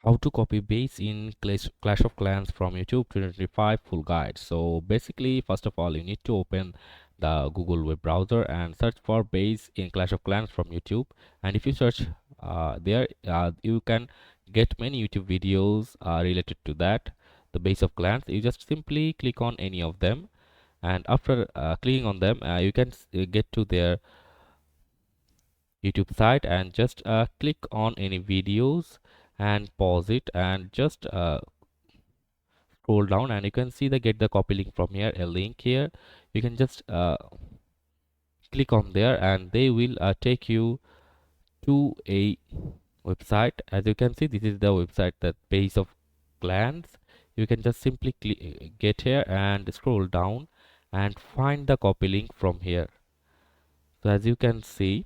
How to copy base in Clash of Clans from YouTube 2025 full guide. So basically, first of all, you need to open the Google web browser and search for base in Clash of Clans from YouTube. And if you search there, you can get many YouTube videos related to that, the base of clans. You just simply click on any of them, and after clicking on them, you can get to their YouTube site, and just click on any videos and pause it, and just scroll down, and you can see the get the copy link from here, a link here. You can just click on there, and they will take you to a website. As you can see, this is the website, that base of clans. You can just simply get here and scroll down and find the copy link from here. So as you can see,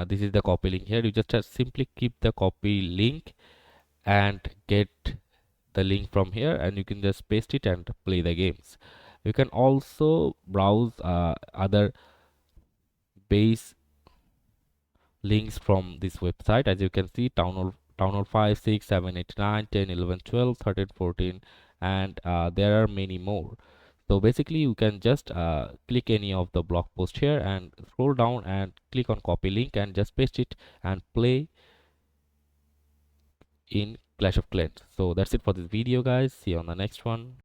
this is the copy link here. You just simply keep the copy link and get the link from here, and you can just paste it and play the games. You can also browse other base links from this website. As you can see, town hall 5, 6, 7, 8, 9, 10, 11, 12, 13, 14, and there are many more. So basically, you can just click any of the blog post here and scroll down and click on copy link and just paste it and play in Clash of Clans. So that's it for this video, guys. See you on the next one.